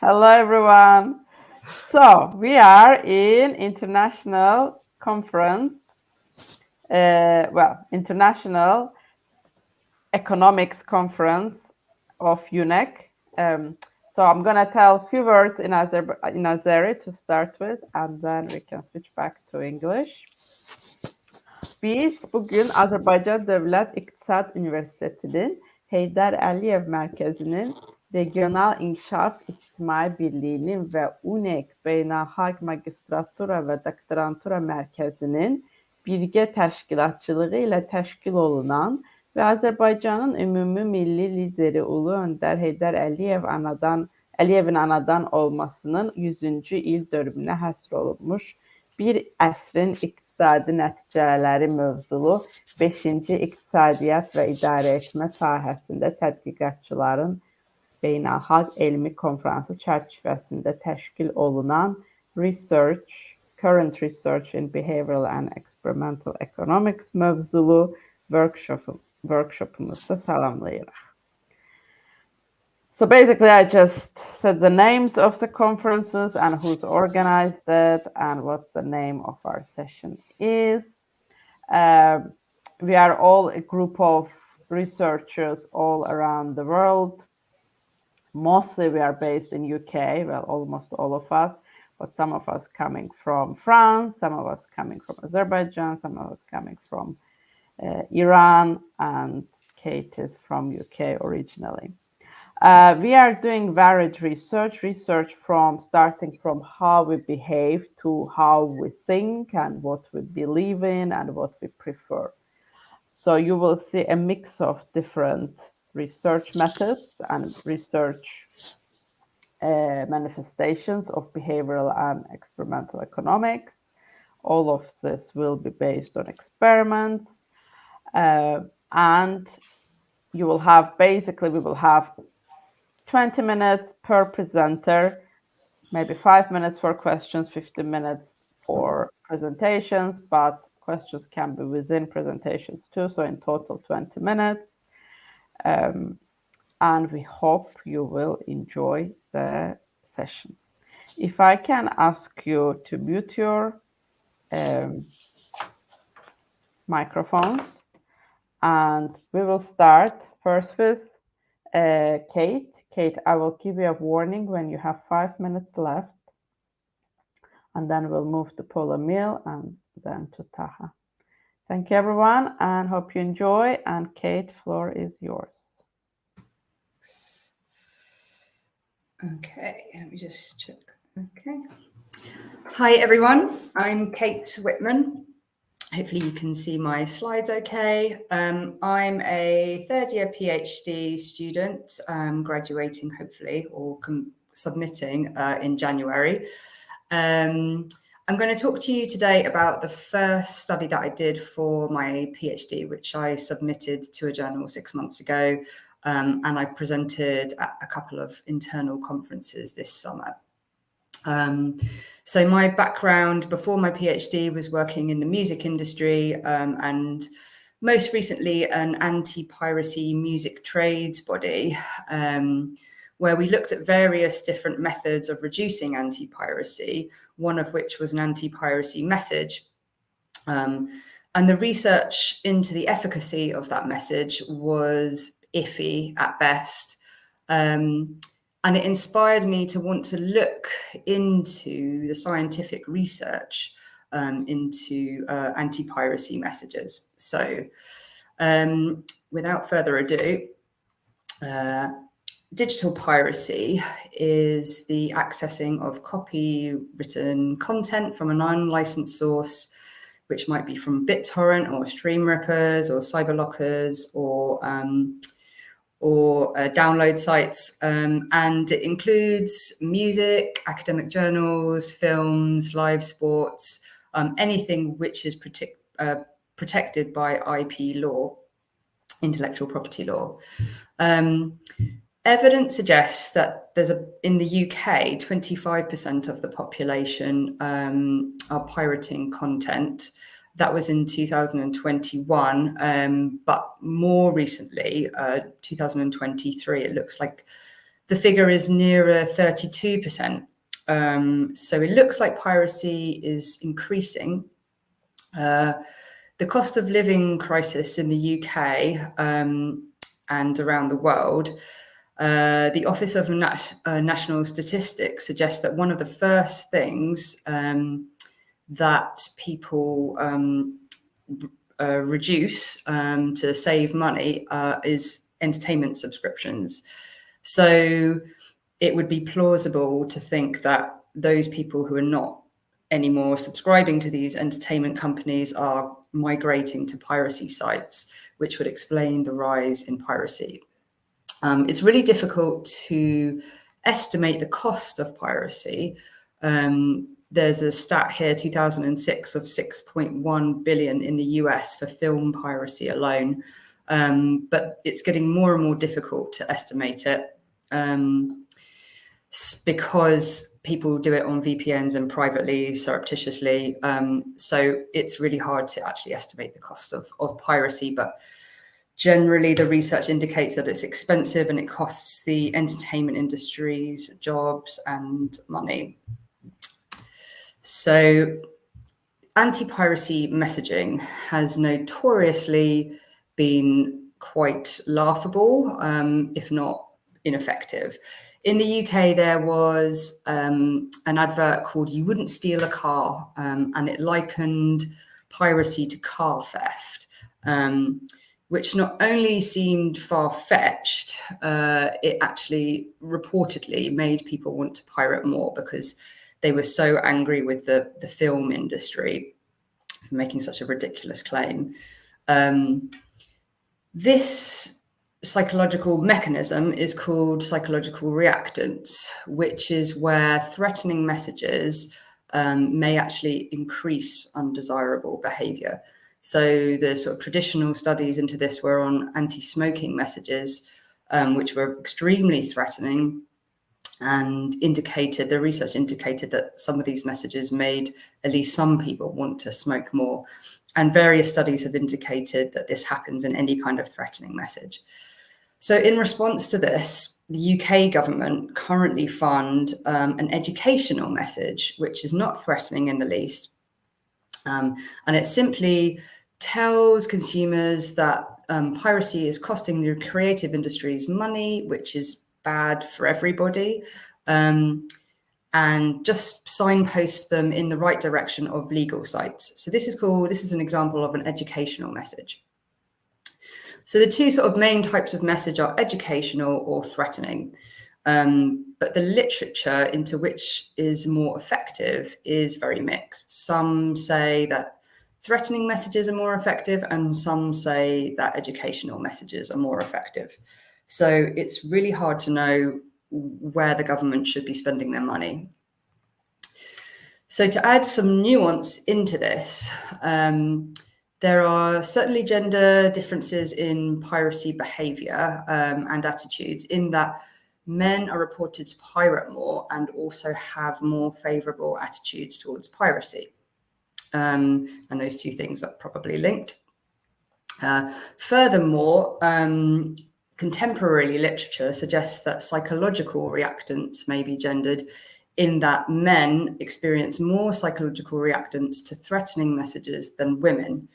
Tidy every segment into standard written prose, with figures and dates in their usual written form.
Hello, everyone. So we are in international conference, international economics conference of UNEC. So I'm gonna tell a few words in Azeri to start with, and then we can switch back to English. Biz bugün Azerbaycan Devlet İktisat Üniversitesi'nin Heydər Əliyev Mərkəzinin Regional İnkişaf İctimai Birliyinin və UNEK Beynəlxalq Magistratura və Doktorantura Mərkəzinin birgə təşkilatçılığı ilə təşkil olunan və Azərbaycanın ümumi milli lideri Ulu Öndər Heydər Əliyevin anadan olmasının 100-cü il dönümünə həsr olunmuş bir əsrin iqtisadi nəticələri mövzulu 5-ci İqtisadiyyat və İdarəetmə sahəsində tədqiqatçıların beynəlxalq elmi konfransı çərçivəsində təşkil olunan Current Research in Behavioural and Experimental Economics mövzulu workshopumuzda salamlayırıq. So basically, I just said the names of the conferences and who's organized it and what's the name of our session is. We are all a group of researchers all around the world. Mostly we are based in UK, well, almost all of us, but some of us coming from France, some of us coming from Azerbaijan, some of us coming from Iran, and Kate is from UK originally. We are doing varied research from starting from how we behave to how we think and what we believe in and what we prefer. So you will see a mix of different research methods and research manifestations of behavioral and experimental economics. All of this will be based on experiments, and we will have 20 minutes per presenter, maybe 5 minutes for questions, 15 minutes for presentations, but questions can be within presentations too, so in total 20 minutes. And we hope you will enjoy the session. If I can ask you to mute your microphones, and we will start first with Kate. Kate, I will give you a warning when you have 5 minutes left, and then we'll move to Paul Emil and then to Taha. Thank you, everyone, and hope you enjoy. And Kate, floor is yours. Okay, let me just check. Okay. Hi, everyone. I'm Kate Whitman. Hopefully you can see my slides okay. I'm a third-year PhD student, graduating hopefully, or submitting in January. I'm going to talk to you today about the first study that I did for my PhD, which I submitted to a journal 6 months ago, and I presented at a couple of internal conferences this summer. So my background before my PhD was working in the music industry, and most recently an anti-piracy music trades body, where we looked at various different methods of reducing anti-piracy, one of which was an anti-piracy message. And the research into the efficacy of that message was iffy at best. And it inspired me to want to look into the scientific research into anti-piracy messages. So without further ado, digital piracy is the accessing of copywritten content from an unlicensed source, which might be from BitTorrent or Stream Rippers or Cyberlockers or download sites, and it includes music, academic journals, films, live sports, anything which is protected by IP law, intellectual property law. Evidence suggests that in the UK, 25% of the population are pirating content. That was in 2021, but more recently, 2023, it looks like the figure is nearer 32%. So it looks like piracy is increasing. The cost of living crisis in the UK and around the world, the Office of National Statistics suggests that one of the first things that people reduce to save money is entertainment subscriptions. So it would be plausible to think that those people who are not anymore subscribing to these entertainment companies are migrating to piracy sites, which would explain the rise in piracy. It's really difficult to estimate the cost of piracy. There's a stat here, 2006, of 6.1 billion in the US for film piracy alone. But it's getting more and more difficult to estimate it because people do it on VPNs and privately, surreptitiously. So it's really hard to actually estimate the cost of piracy. But generally, the research indicates that it's expensive and it costs the entertainment industries jobs and money. So anti-piracy messaging has notoriously been quite laughable, if not ineffective. In the UK, there was an advert called "You Wouldn't Steal a Car," and it likened piracy to car theft, which not only seemed far-fetched, it actually reportedly made people want to pirate more because they were so angry with the film industry for making such a ridiculous claim. This psychological mechanism is called psychological reactance, which is where threatening messages may actually increase undesirable behavior. So the sort of traditional studies into this were on anti-smoking messages, which were extremely threatening, and the research indicated that some of these messages made at least some people want to smoke more. And various studies have indicated that this happens in any kind of threatening message. So in response to this, the UK government currently fund an educational message, which is not threatening in the least. And it simply tells consumers that piracy is costing the creative industries money, which is bad for everybody, and just signpost them in the right direction of legal sites. So this is an example of an educational message. So the two sort of main types of message are educational or threatening. But the literature into which is more effective is very mixed. Some say that threatening messages are more effective, and some say that educational messages are more effective. So it's really hard to know where the government should be spending their money. So to add some nuance into this, there are certainly gender differences in piracy behavior and attitudes, in that men are reported to pirate more and also have more favorable attitudes towards piracy. And those two things are probably linked. Furthermore, contemporary literature suggests that psychological reactance may be gendered, in that men experience more psychological reactance to threatening messages than women.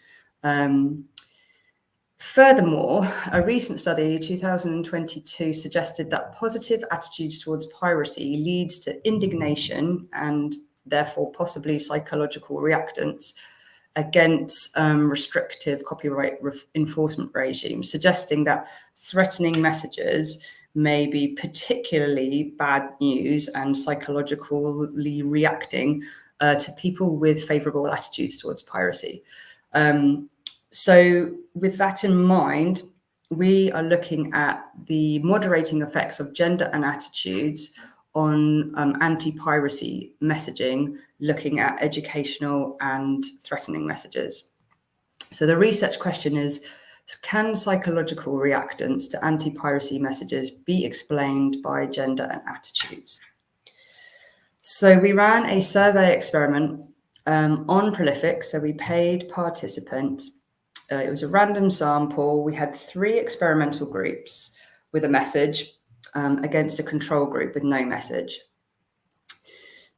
Furthermore, a recent study, 2022, suggested that positive attitudes towards piracy leads to indignation and therefore possibly psychological reactance against restrictive copyright enforcement regimes, suggesting that threatening messages may be particularly bad news and psychologically reacting to people with favorable attitudes towards piracy. So with that in mind, we are looking at the moderating effects of gender and attitudes on anti-piracy messaging, looking at educational and threatening messages. So the research question is, can psychological reactance to anti-piracy messages be explained by gender and attitudes? So we ran a survey experiment on Prolific. So we paid participants. It was a random sample. We had 3 experimental groups with a message. against a control group with no message.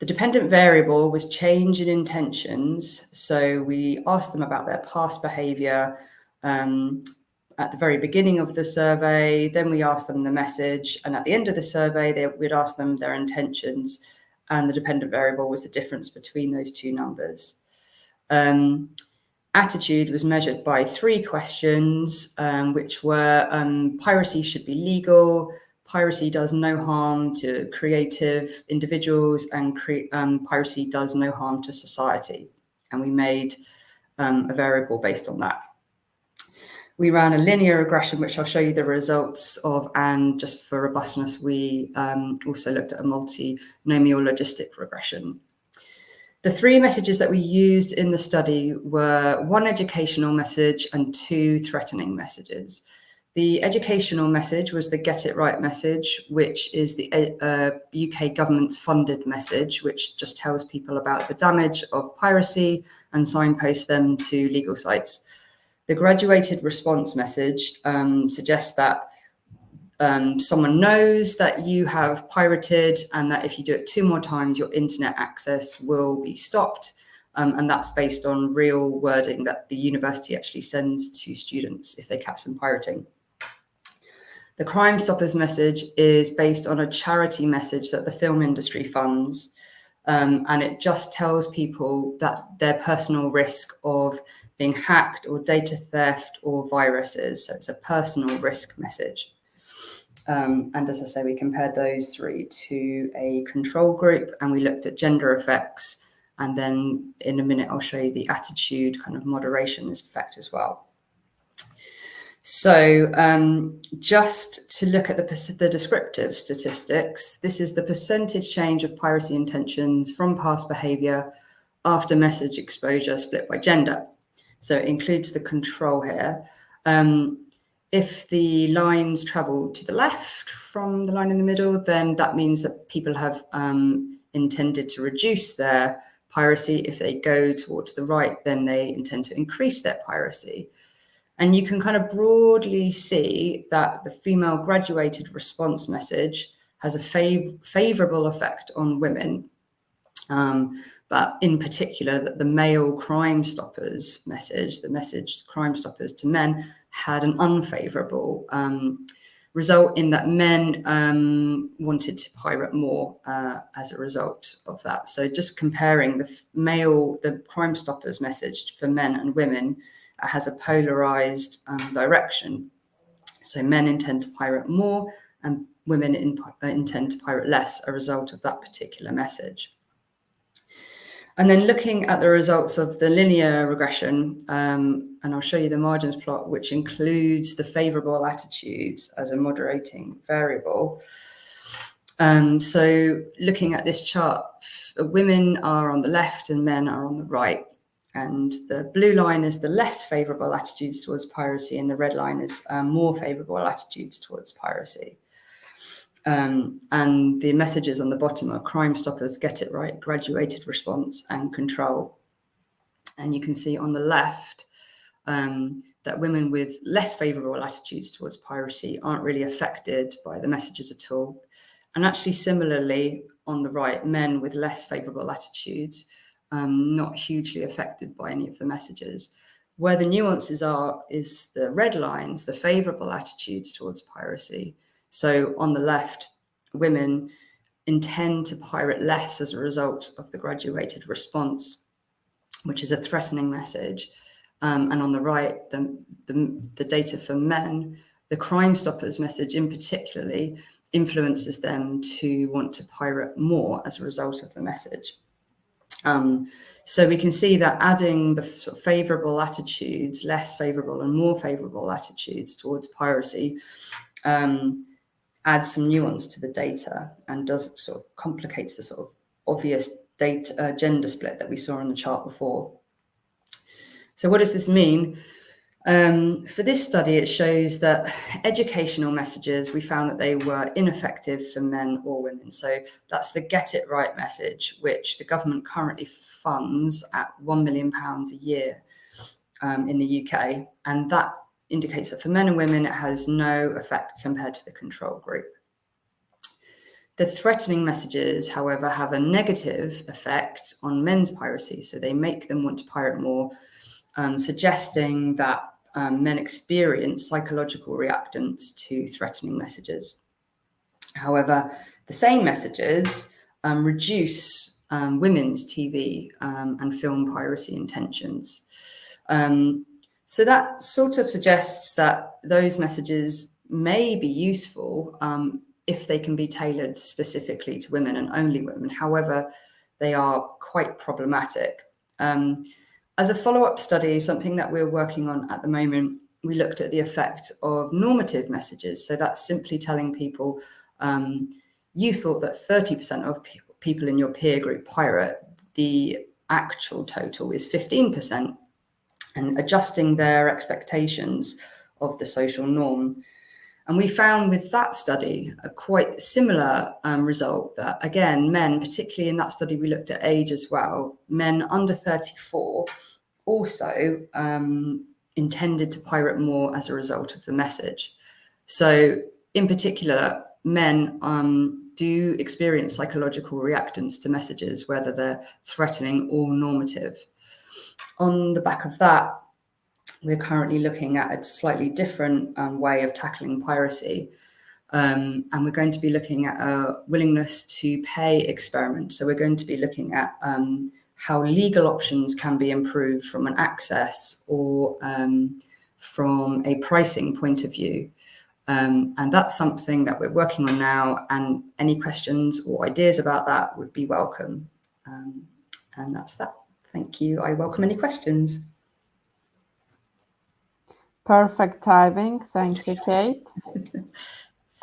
The dependent variable was change in intentions. So we asked them about their past behaviour at the very beginning of the survey. Then we asked them the message. And at the end of the survey, we'd ask them their intentions. And the dependent variable was the difference between those two numbers. Attitude was measured by 3 questions, which were piracy should be legal, piracy does no harm to creative individuals, and piracy does no harm to society. And we made a variable based on that. We ran a linear regression, which I'll show you the results of, and just for robustness, we also looked at a multinomial logistic regression. The 3 messages that we used in the study were 1 educational message and 2 threatening messages. The educational message was the Get It Right message, which is the UK government's funded message, which just tells people about the damage of piracy and signposts them to legal sites. The graduated response message suggests that someone knows that you have pirated, and that if you do it 2 more times, your internet access will be stopped. And that's based on real wording that the university actually sends to students if they catch them pirating. The Crime Stoppers message is based on a charity message that the film industry funds. And it just tells people that their personal risk of being hacked or data theft or viruses. So it's a personal risk message. And as I say, we compared those 3 to a control group, and we looked at gender effects. And then in a minute, I'll show you the attitude kind of moderation effect as well. So just to look at the descriptive statistics, this is the percentage change of piracy intentions from past behaviour after message exposure split by gender. So it includes the control here. If the lines travel to the left from the line in the middle, then that means that people have intended to reduce their piracy. If they go towards the right, then they intend to increase their piracy. And you can kind of broadly see that the female graduated response message has a favourable effect on women. But in particular, that the male Crime Stoppers message, the message Crime Stoppers to men, had an unfavourable result in that men wanted to pirate more as a result of that. So just comparing the Crime Stoppers message for men and women has a polarized direction. So men intend to pirate more and women intend to pirate less as a result of that particular message. And then looking at the results of the linear regression, and I'll show you the margins plot, which includes the favorable attitudes as a moderating variable. So looking at this chart, women are on the left and men are on the right. And the blue line is the less favorable attitudes towards piracy, and the red line is more favorable attitudes towards piracy. And the messages on the bottom are Crime Stoppers, Get It Right, graduated response, and control. And you can see on the left that women with less favorable attitudes towards piracy aren't really affected by the messages at all. And actually, similarly, on the right, men with less favorable attitudes not hugely affected by any of the messages. Where the nuances are is the red lines, the favorable attitudes towards piracy. So on the left, women intend to pirate less as a result of the graduated response, which is a threatening message. And on the right, the data for men, the Crime Stoppers message in particularly influences them to want to pirate more as a result of the message. So we can see that adding the sort of favorable attitudes, less favorable and more favorable attitudes towards piracy adds some nuance to the data and does sort of complicates the sort of obvious data gender split that we saw on the chart before. So what does this mean? For this study, it shows that educational messages, we found that they were ineffective for men or women. So that's the Get It Right message, which the government currently funds at £1 million a year in the UK. And that indicates that for men and women, it has no effect compared to the control group. The threatening messages, however, have a negative effect on men's piracy. So they make them want to pirate more, suggesting that men experience psychological reactance to threatening messages. However, the same messages reduce women's TV and film piracy intentions. So that sort of suggests that those messages may be useful if they can be tailored specifically to women and only women. However, they are quite problematic. As a follow-up study, something that we're working on at the moment, we looked at the effect of normative messages. So that's simply telling people, you thought that 30% of people in your peer group pirate, the actual total is 15%, and adjusting their expectations of the social norm. And we found with that study a quite similar result that, again, men, particularly in that study, we looked at age as well, men under 34 also intended to pirate more as a result of the message. So in particular, men do experience psychological reactance to messages, whether they're threatening or normative. On the back of that, we're currently looking at a slightly different way of tackling piracy. And we're going to be looking at a willingness to pay experiment. So we're going to be looking at how legal options can be improved from an access or from a pricing point of view. And that's something that we're working on now, and any questions or ideas about that would be welcome. And that's that. Thank you. I welcome any questions. Perfect timing. Thank you, Kate.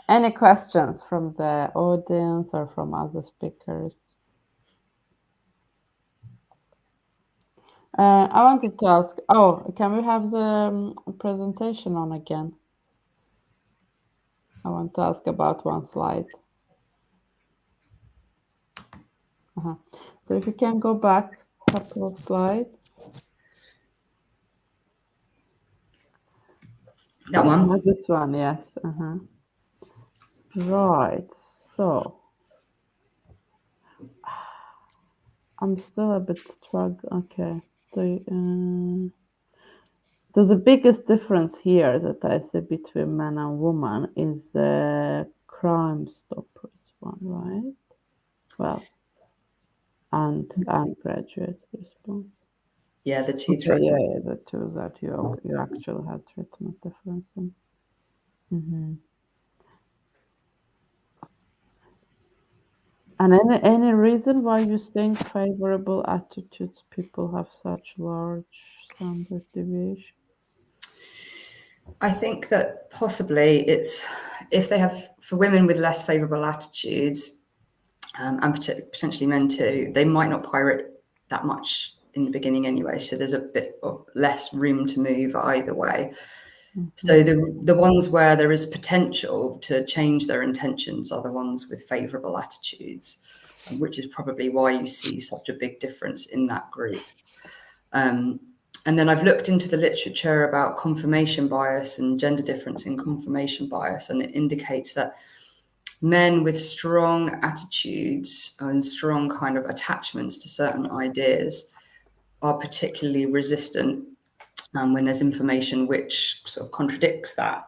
Any questions from the audience or from other speakers? I wanted to ask, can we have the presentation on again? I want to ask about one slide. So if you can go back a couple of slides. That one? This one, yes. Right, so I'm still a bit struggling. Okay, so the biggest difference here that I see between men and women is the Crime Stoppers one, right? Well, and graduate response. Yeah, the two Okay, yeah, the two that you actually had treatment difference in. And any reason why you think favorable attitudes people have such large standard deviation? I think that possibly it's if they have, for women with less favorable attitudes, and potentially men too, they might not pirate that much in the beginning anyway. So there's a bit of less room to move either way. So the ones where there is potential to change their intentions are the ones with favorable attitudes, which is probably why you see such a big difference in that group. And then I've looked into the literature about confirmation bias and gender difference in confirmation bias, and it indicates that men with strong attitudes and strong kind of attachments to certain ideas are particularly resistant when there's information which sort of contradicts that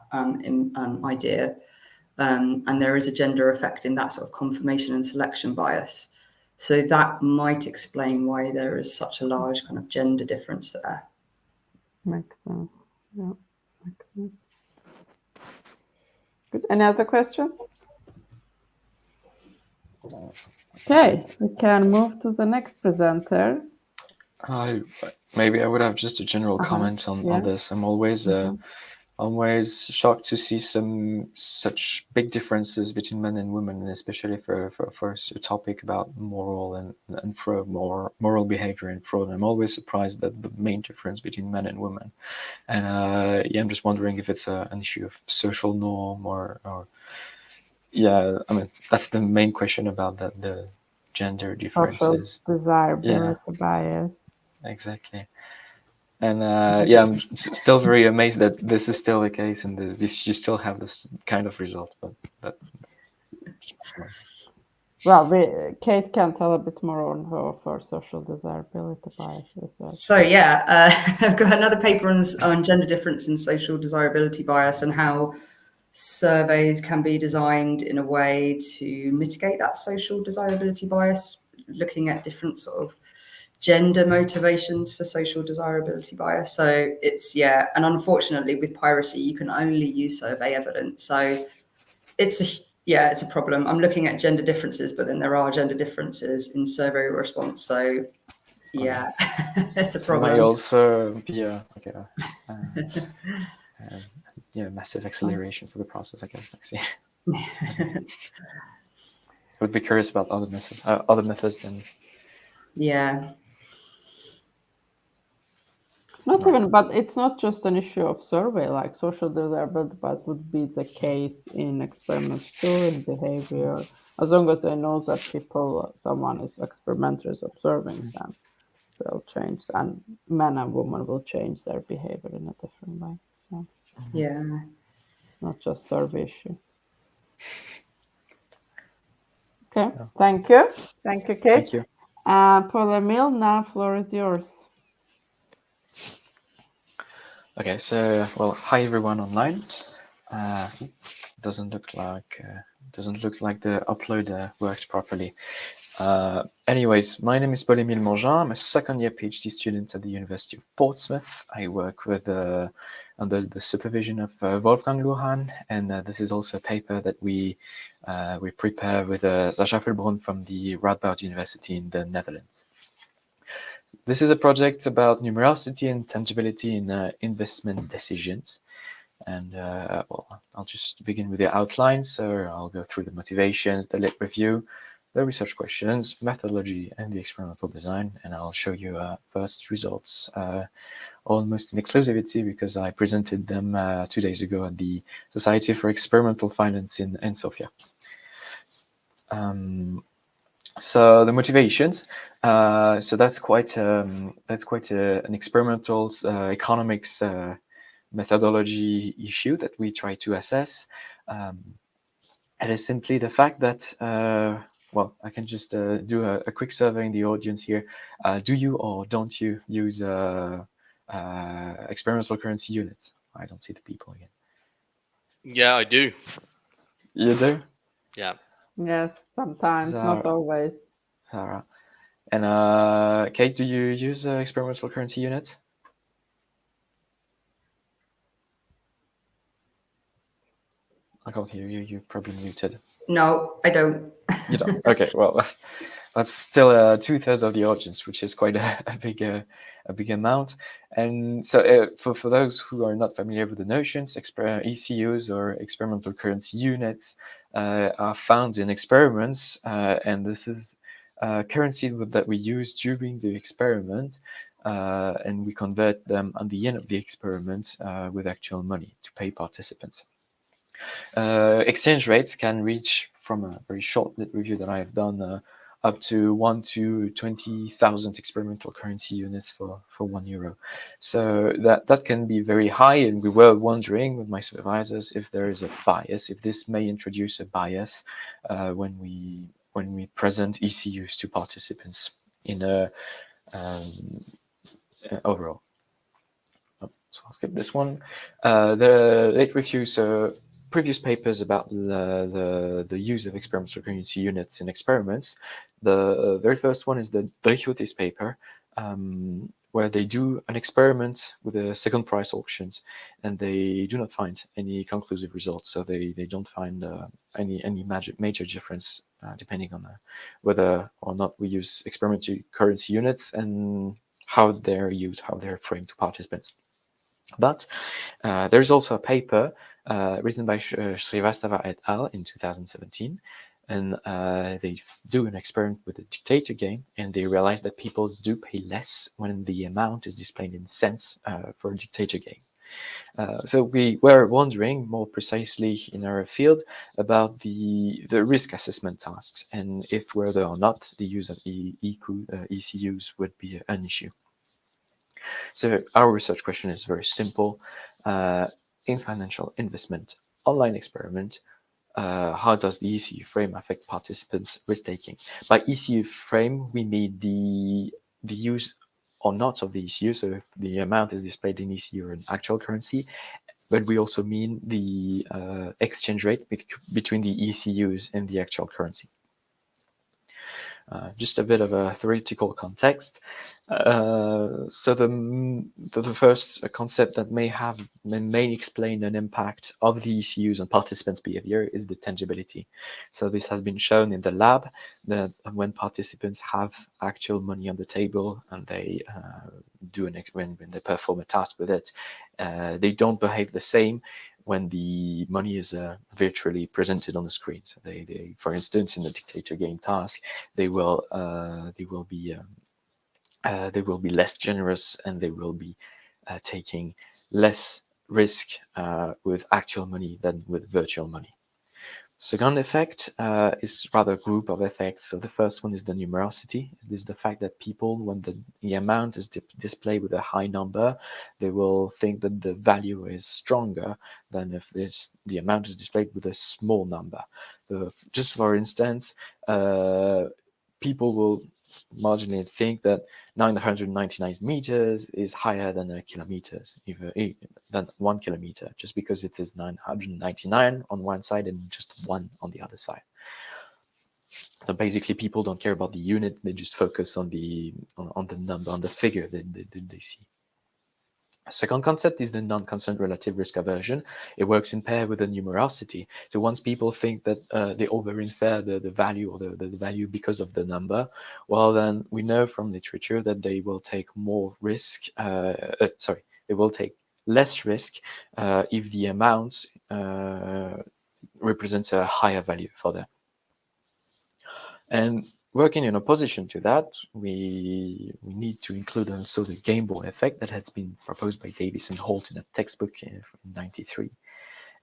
idea. And there is a gender effect in that sort of confirmation and selection bias. So that might explain why there is such a large kind of gender difference there. Makes sense. Yeah, makes sense. Good. Any other questions? Okay, we can move to the next presenter. Maybe I would have just a general comment on this. I'm always shocked to see such big differences between men and women, and especially for a topic about moral and fraud, moral behavior and fraud. I'm always surprised that the main difference between men and women. And I'm just wondering if it's an issue of social norm or I mean, that's the main question about the gender differences. Social desirability bias. Exactly. And I'm still very amazed that this is still the case, and this you still have this kind of result. But Well, Kate can tell a bit more on her social desirability bias research. So yeah, I've got another paper on gender difference in social desirability bias and how surveys can be designed in a way to mitigate that social desirability bias, looking at different sort of gender motivations for social desirability bias. So it's, yeah, and unfortunately with piracy, you can only use survey evidence. So it's a problem. I'm looking at gender differences, but then there are gender differences in survey response. So yeah, it's a So it might problem. also be massive acceleration for the process, I guess. I see. I would be curious about other methods then. Yeah. Not even, but it's not just an issue of survey. Like social desirability bias would be the case in experiments too, in behavior. As long as they know that someone is experimenter is observing them, they'll change, and men and women will change their behavior in a different way. So Yeah. not just survey issue. Okay, thank you, Kate. Thank you. Paul-Emile, now floor is yours. Okay, so well, hi everyone online. Doesn't look like the upload worked properly. Anyways, my name is Paul-Emile Mangin. I'm a second-year PhD student at the University of Portsmouth. I work with under the supervision of Wolfgang Luhan, and this is also a paper that we prepare with Sascha Fulbrun from the Radboud University in the Netherlands. This is a project about numerosity and tangibility in investment decisions. And well, I'll just begin with the outline. So I'll go through the motivations, the lit review, the research questions, methodology, and the experimental design. And I'll show you first results almost in exclusivity because I presented them 2 days ago at the Society for Experimental Finance in Sofia. So the motivations. So that's quite an experimental economics methodology issue that we try to assess. It is simply the fact that well, I can just do a quick survey in the audience here. Do you or don't you use experimental currency units? I don't see the people again. Yeah, I do. You do? Yeah. Yes, sometimes, not always. Sarah. And Kate, do you use experimental currency units? I can't hear you. You're probably muted. No, I don't. You don't? Okay, well, that's still 2/3 of the audience, which is quite a big amount. And so for those who are not familiar with the notions, ECUs or experimental currency units are found in experiments, and this is currency that we use during the experiment, and we convert them at the end of the experiment with actual money to pay participants. Exchange rates can reach, from a very short review that I have done, up to 1 to 20,000 experimental currency units for €1. So that can be very high, and we were wondering with my supervisors if there is a bias, if this may introduce a bias when we present ECUs to participants in a overall. So I'll skip this one. The late review. So previous papers about the use of experimental currency units in experiments. The very first one is the Drichotis paper, where they do an experiment with the second price auctions, and they do not find any conclusive results. So they don't find any major difference depending on whether or not we use experimental currency units and how they're used, how they're framed to participants. But there's also a paper written by Srivastava et al. In 2017, and they do an experiment with a dictator game, and they realize that people do pay less when the amount is displayed in cents for a dictator game. So we were wondering more precisely in our field about the risk assessment tasks and if whether or not the use of ECUs would be an issue. So our research question is very simple. In financial investment online experiment, how does the ECU frame affect participants' risk-taking? By ECU frame, we mean the use or not of the ECU, so if the amount is displayed in ECU or in actual currency, but we also mean the exchange rate between the ECUs and the actual currency. Just a bit of a theoretical context. So the first concept that may explain an impact of the ECUs on participants' behavior is the tangibility. So this has been shown in the lab that when participants have actual money on the table and they when they perform a task with it, they don't behave the same when the money is virtually presented on the screen. So they, for instance, in the dictator game task, they will be less generous, and they will be taking less risk with actual money than with virtual money. Second effect is rather a group of effects. So the first one is the numerosity. It is the fact that people, when the amount is displayed with a high number, they will think that the value is stronger than if the amount is displayed with a small number. Just for instance, people will marginally think that 999 meters is higher than a kilometers, than 1 kilometer, just because it is 999 on one side and just 1 on the other side. So basically, people don't care about the unit; they just focus on the number, on the figure that they see. A second concept is the non-constant relative risk aversion. It works in pair with the numerosity. So once people think that they over-infer the value or the value because of the number, well, then we know from literature that they will take more risk. They will take less risk if the amount represents a higher value for them. And working in opposition to that, we need to include also the game board effect that has been proposed by Davis and Holt in a textbook in '93.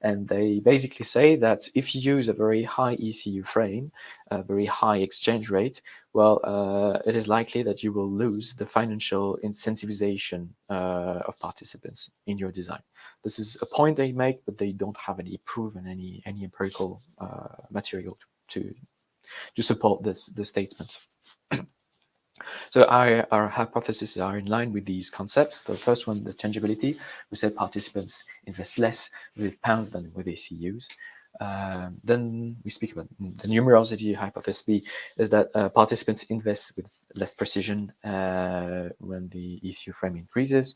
And they basically say that if you use a very high ECU frame, a very high exchange rate, well, it is likely that you will lose the financial incentivization of participants in your design. This is a point they make, but they don't have any proof and any empirical material to support this statement. So our hypotheses are in line with these concepts. The first one, the tangibility. We said participants invest less with pounds than with ECUs. Then we speak about the numerosity hypothesis is that participants invest with less precision when the ECU frame increases.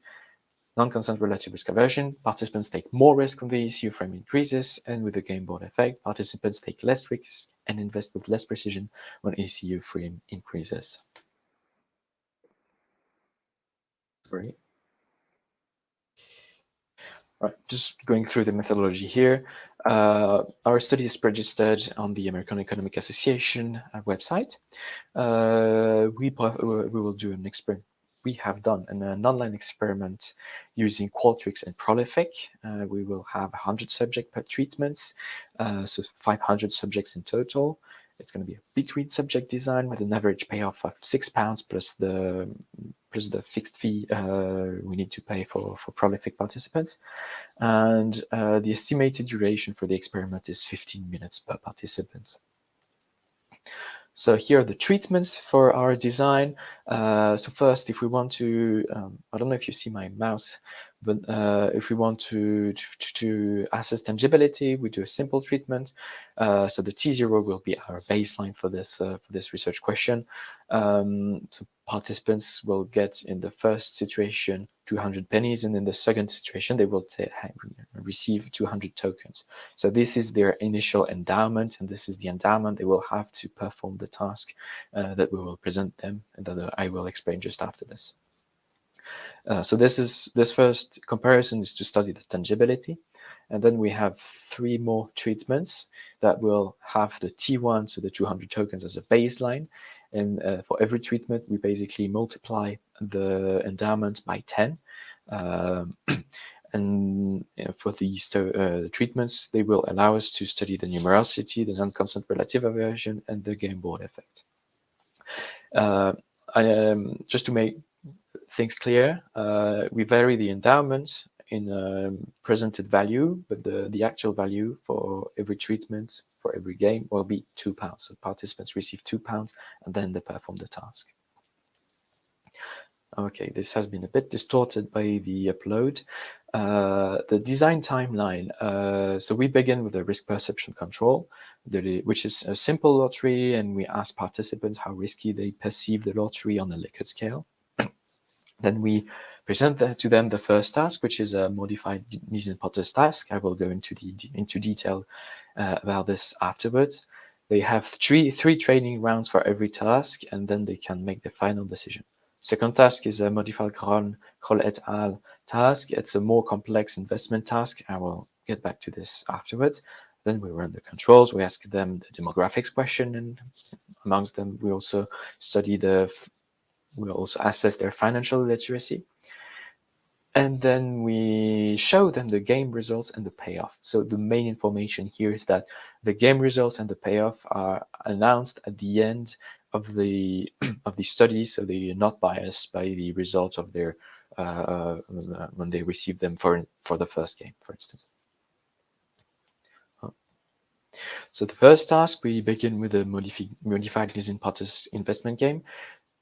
Non-constant relative risk aversion, participants take more risk when the ECU frame increases, and with the game board effect, participants take less risk and invest with less precision when ECU frame increases. Great. Right, just going through the methodology here. Our study is registered on the American Economic Association website. We will do an experiment. We have done an online experiment using Qualtrics and Prolific. We will have 100 subjects per treatment, so 500 subjects in total. It's going to be a between subject design with an average payoff of £6 plus the fixed fee we need to pay for Prolific participants. And the estimated duration for the experiment is 15 minutes per participant. So here are the treatments for our design. So first, if we want to, I don't know if you see my mouse, but if we want to assess tangibility, we do a simple treatment. So the T0 will be our baseline for this research question. So participants will get, in the first situation, 200 pennies, and in the second situation, they will receive 200 tokens. So this is their initial endowment, and this is the endowment they will have to perform the task that we will present them, and that I will explain just after this. So this first comparison is to study the tangibility, and then we have 3 more treatments that will have the T1, so the 200 tokens, as a baseline. And for every treatment, we basically multiply the endowment by 10. And for these treatments, they will allow us to study the numerosity, the non-constant relative aversion, and the game board effect. Just to make things clear, we vary the endowment in presented value, but the actual value for every treatment, for every game, will be £2. So participants receive £2 and then they perform the task. Okay, this has been a bit distorted by the upload. The design timeline. So we begin with a risk perception control, which is a simple lottery, and we ask participants how risky they perceive the lottery on a Likert scale. Then we present to them the first task, which is a modified Nielsen-Potter's task. I will go into detail about this afterwards. They have three training rounds for every task, and then they can make the final decision. Second task is a modified Kroll et al. Task. It's a more complex investment task. I will get back to this afterwards. Then we run the controls. We ask them the demographics question, and amongst them, we also assess their financial literacy. And then we show them the game results and the payoff. So the main information here is that the game results and the payoff are announced at the end of the study, so they are not biased by the results of their when they receive them for the first game, for instance. So the first task, we begin with a modified Nielsen-Potter's investment game.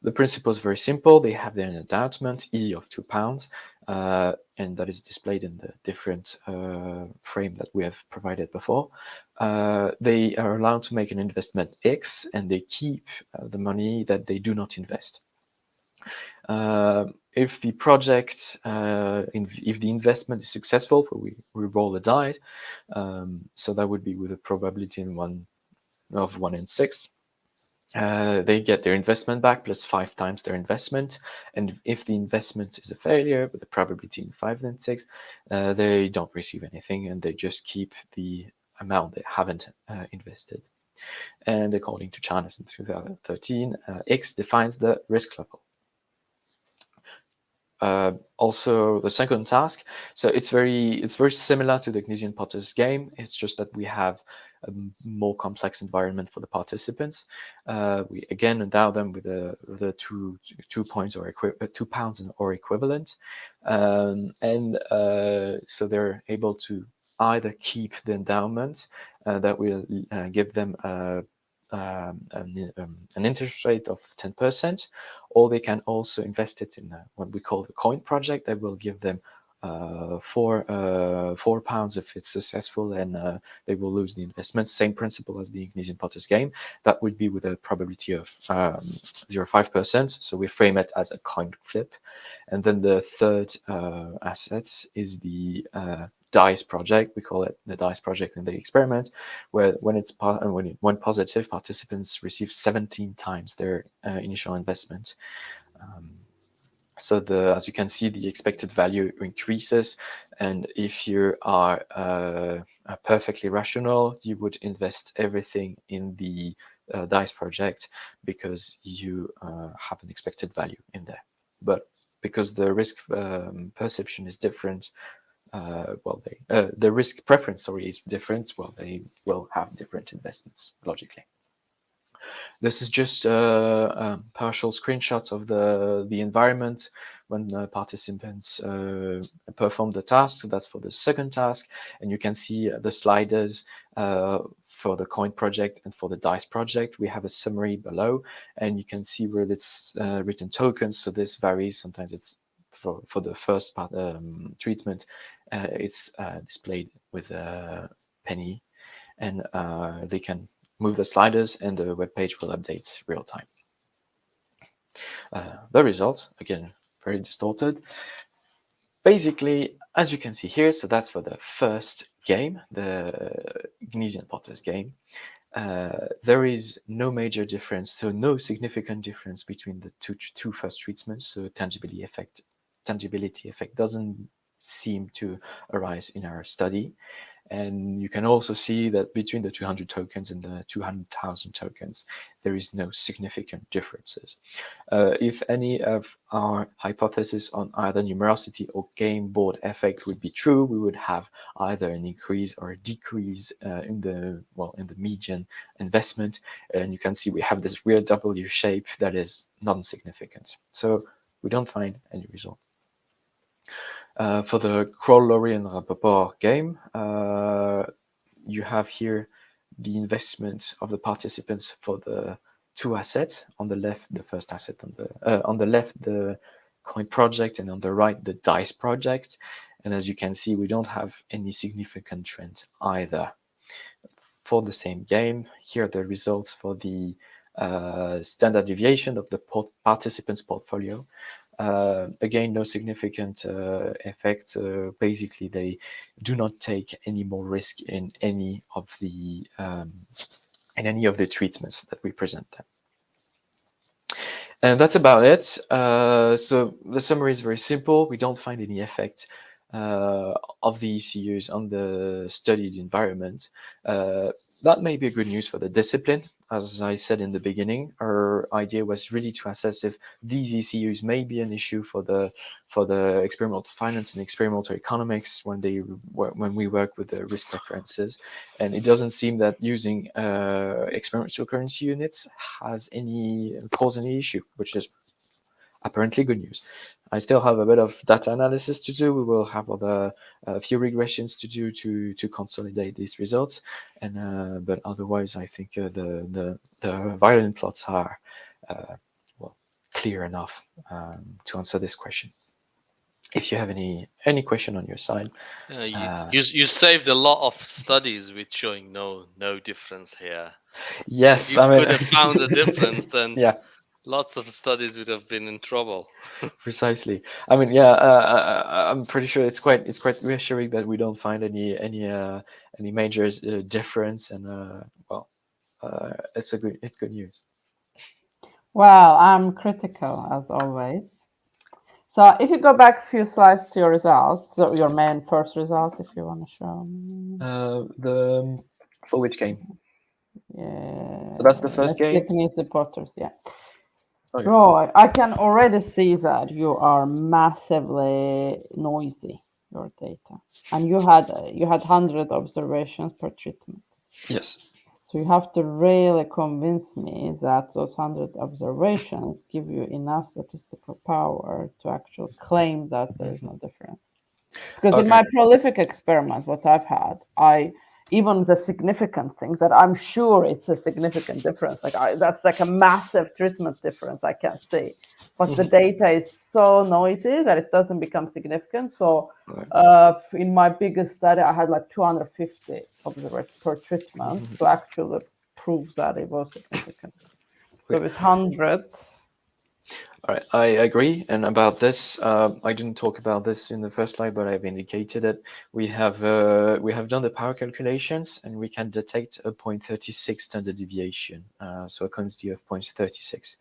The principle is very simple. They have their endowment, E of £2, and that is displayed in the different frame that we have provided before. They are allowed to make an investment X, and they keep the money that they do not invest. If the project, if the investment is successful, we roll a die. So that would be with a probability of 1 in 6. They get their investment back plus 5 times their investment, and if the investment is a failure with a probability in 5 and 6, they don't receive anything, and they just keep the amount they haven't invested. And according to China in 2013, X defines the risk level. Also, the second task. So it's very similar to the Nielsen-Potter's game. It's just that we have a more complex environment for the participants. We again endow them with the 2 points or £2 or equivalent, and so they're able to either keep the endowment that will give them an interest rate of 10%, or they can also invest it in what we call the coin project that will give them £4 if it's successful, and they will lose the investment. Same principle as the Nielsen-Potter's game. That would be with a probability of 0.5%. So we frame it as a coin flip. And then the third asset is the DICE project. We call it the DICE project in the experiment, where when positive, participants receive 17 times their initial investment. So as you can see, the expected value increases, and if you are perfectly rational, you would invest everything in the DICE project because you have an expected value in there. But because the risk perception is different, the risk preference, is different, they will have different investments, logically. This is just partial screenshots of the environment when the participants perform the task. So that's for the second task, and you can see the sliders for the coin project and for the DICE project. We have a summary below, and you can see where it's written tokens. So this varies. Sometimes it's for the first part treatment, it's displayed with a penny, and they can move the sliders, and the web page will update real time. The results, again, very distorted. Basically, as you can see here, so that's for the first game, the Nielsen-Potter's game. There is no major difference, so no significant difference between the two first treatments. So tangibility effect doesn't seem to arise in our study. And you can also see that between the 200 tokens and the 200,000 tokens, there is no significant differences. If any of our hypotheses on either numerosity or game board effect would be true, we would have either an increase or a decrease in the median investment. And you can see we have this weird W shape that is non-significant. So we don't find any result. For the Kroll, Lorry, and Rappaport game, you have here the investment of the participants for the two assets. On the left, the first asset on the left, the coin project, and on the right, the dice project. And as you can see, we don't have any significant trends either. For the same game, here are the results for the standard deviation of the participants' portfolio. Again, no significant effect. Basically, they do not take any more risk in any of the treatments that we present them. And that's about it. So the summary is very simple. We don't find any effect of the ECUs on the studied environment. That may be good news for the discipline. As I said in the beginning, our idea was really to assess if these ECUs may be an issue for the experimental finance and experimental economics when we work with the risk preferences. And it doesn't seem that using experimental currency units has cause any issue, which is apparently good news. I still have a bit of data analysis to do. We will have a few regressions to do to consolidate these results, and but otherwise, I think the violin plots are clear enough to answer this question. If you have any question on your side, you saved a lot of studies with showing no difference here. Yes, if you could have found a difference, then yeah. Lots of studies would have been in trouble. Precisely. I mean, yeah, I'm pretty sure it's quite reassuring that we don't find any major difference, and it's good news. Well, I'm critical as always. So if you go back a few slides to your results, so your main first result, if you want to show me. For which game? Yeah. So that's the first game. Supporters, yeah. Okay. Right, I can already see that you are massively noisy, your data, and you had 100 observations per treatment. Yes. So you have to really convince me that those 100 observations give you enough statistical power to actually claim that there is no difference. Because in my prolific experiments, what I've had, even the significant things that I'm sure it's a significant difference, that's like a massive treatment difference I can see, but the data is so noisy that it doesn't become significant. So in my biggest study, I had like 250 observations per treatment to actually prove that it was significant. So with 100. All right, I agree. And about this, I didn't talk about this in the first slide, but I've indicated it. We have done the power calculations, and we can detect a 0.36 standard deviation, so a quantity of 0.36.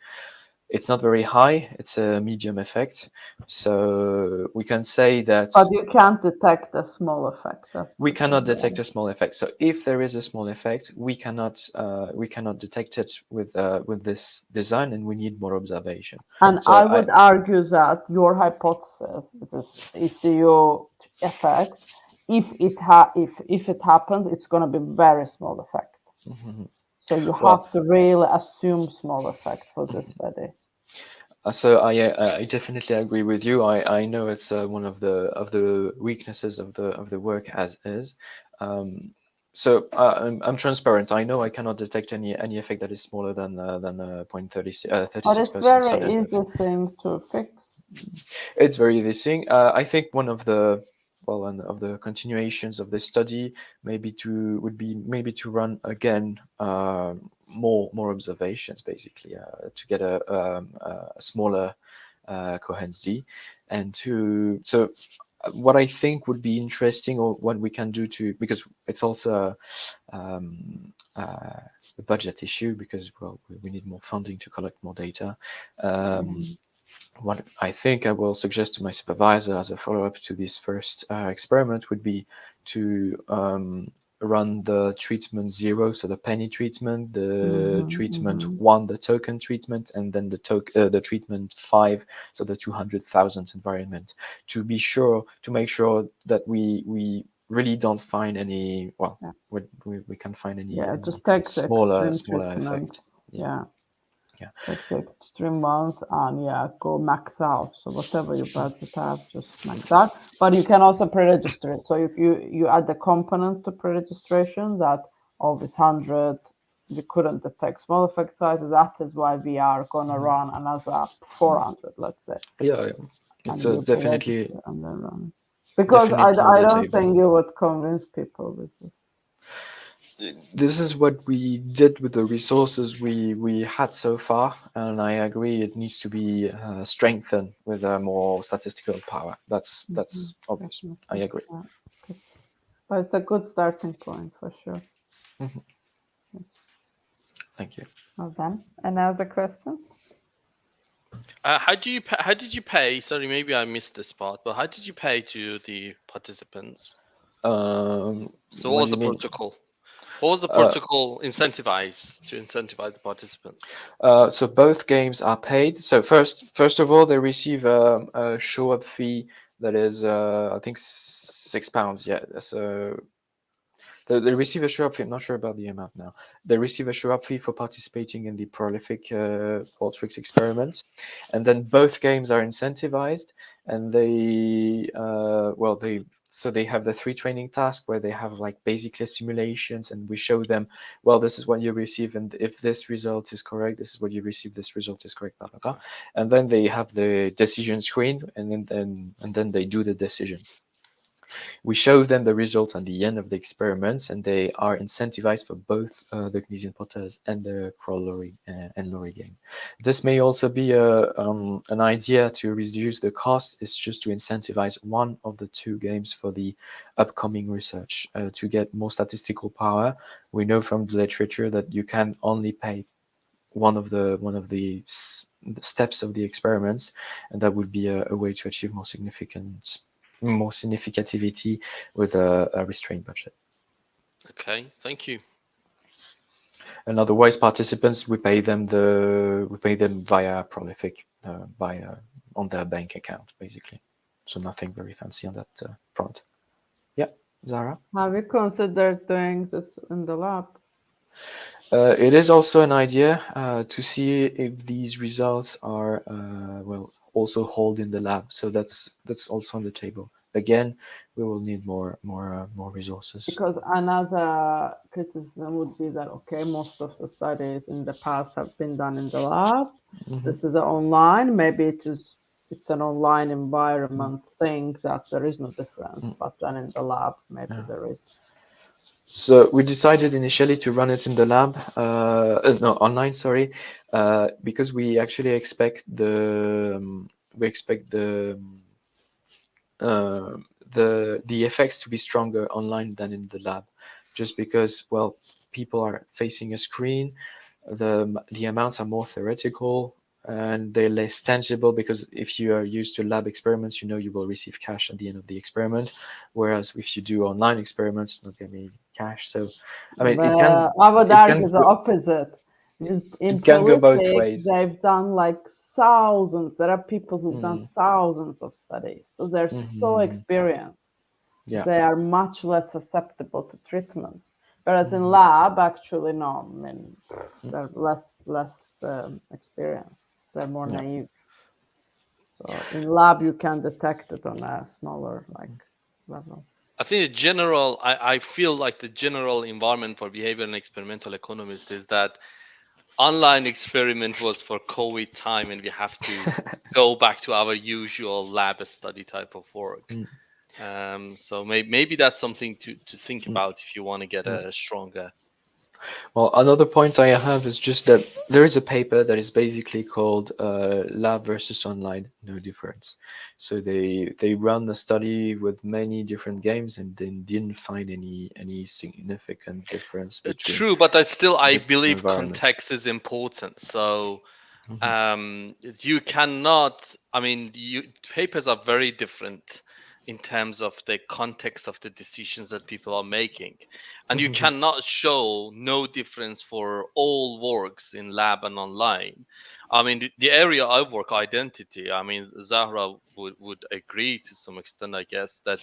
It's not very high. It's a medium effect, so we can say that. But you can't detect a small effect. We cannot detect a small effect. So if there is a small effect, we cannot detect it with this design, and we need more observation. And so I would argue that your hypothesis is this ECU effect. If it happens, it's going to be very small effect. So you have to really assume small effect for this study. So I definitely agree with you. I know it's one of the weaknesses of the work as is. So I'm transparent. I know I cannot detect any effect that is smaller than 0.36. But it's very easy thing to fix. It's very easy thing. I think one of the continuations of this study would be to run again more observations, basically, to get a smaller coherence D, and so what I think would be interesting, or what we can do because it's also a budget issue, because we need more funding to collect more data. What I think I will suggest to my supervisor as a follow-up to this first experiment would be to run the treatment 0, so the penny treatment, the treatment 1, the token treatment, and then the treatment 5, so the 200,000 environment, to make sure that we really don't find any. We can find any. Just take smaller effect. Yeah. Yeah. Take the extreme ones and go max out. So whatever your budget have, just max out. But you can also pre-register it. So if you add the component to pre-registration that always 100, we couldn't detect small effect sizes. That is why we are gonna run another 400, let's say. Yeah, it's definitely and then run. Because I don't think you would convince people with this. This is what we did with the resources we had so far, and I agree it needs to be strengthened with more statistical power. That's obvious. Definitely. I agree. Yeah. Okay. But it's a good starting point for sure. Yes. Thank you. Well done. Another question? How did you pay? Sorry, maybe I missed this part, but how did you pay to the participants? So what was the protocol? What was the protocol to incentivize the participants? So both games are paid. So first of all, they receive a show-up fee that is, I think, £6. Yeah. So they receive a show-up fee. I'm not sure about the amount now. They receive a show-up fee for participating in the prolific Portrix experiment, and then both games are incentivized, and they have the 3 training tasks where they have like basically simulations, and we show them, well, this is what you receive, and if this result is correct, this is what you receive. This result is correct, blah blah blah, and then they have the decision screen, and then they do the decision. We show them the results at the end of the experiments, and they are incentivized for both the Knizia Potters and the Crawl and Lorry game. This may also be an idea to reduce the cost. Is just to incentivize one of the 2 games for the upcoming research to get more statistical power. We know from the literature that you can only pay one of the steps of the experiments, and that would be a way to achieve more significativity with a restrained budget. Okay, thank you. And otherwise, participants, we pay them via Prolific, on their bank account, basically. So nothing very fancy on that front. Yeah, Zara? Have you considered doing this in the lab? It is also an idea to see if these results are also hold in the lab. So that's also on the table. Again, we will need more resources. Because another criticism would be that most of the studies in the past have been done in the lab. This is online. Maybe it's an online environment thing that there is no difference, but then in the lab maybe there is. So we decided initially to run it in the lab, online, sorry, because we actually expect the effects to be stronger online than in the lab, just because, well, people are facing a screen, the amounts are more theoretical, and they're less tangible, because if you are used to lab experiments, you will receive cash at the end of the experiment, whereas if you do online experiments, it's not going to be cash. So I mean, Ours is the opposite. In can go both ways. They've done like thousands. There are people who've done thousands of studies, so they're so experienced. Yeah. They are much less susceptible to treatment. Whereas in lab, actually, no. I mean, they're less experienced. They're more naive. So in lab, you can detect it on a smaller level. I think I feel like the general environment for behavioral and experimental economists is that online experiment was for COVID time, and we have to go back to our usual lab study type of work. So maybe that's something to think about if you want to get a stronger. Well, another point I have is just that there is a paper that is basically called Lab versus Online, No Difference. So they run a study with many different games and then didn't find any significant difference between. True, but I believe context is important. So you cannot. I mean, papers are very different. in terms of the context of the decisions that people are making. And you cannot show no difference for all works in lab and online. I mean, the area I work, identity, I mean, Zahra would agree to some extent, I guess, that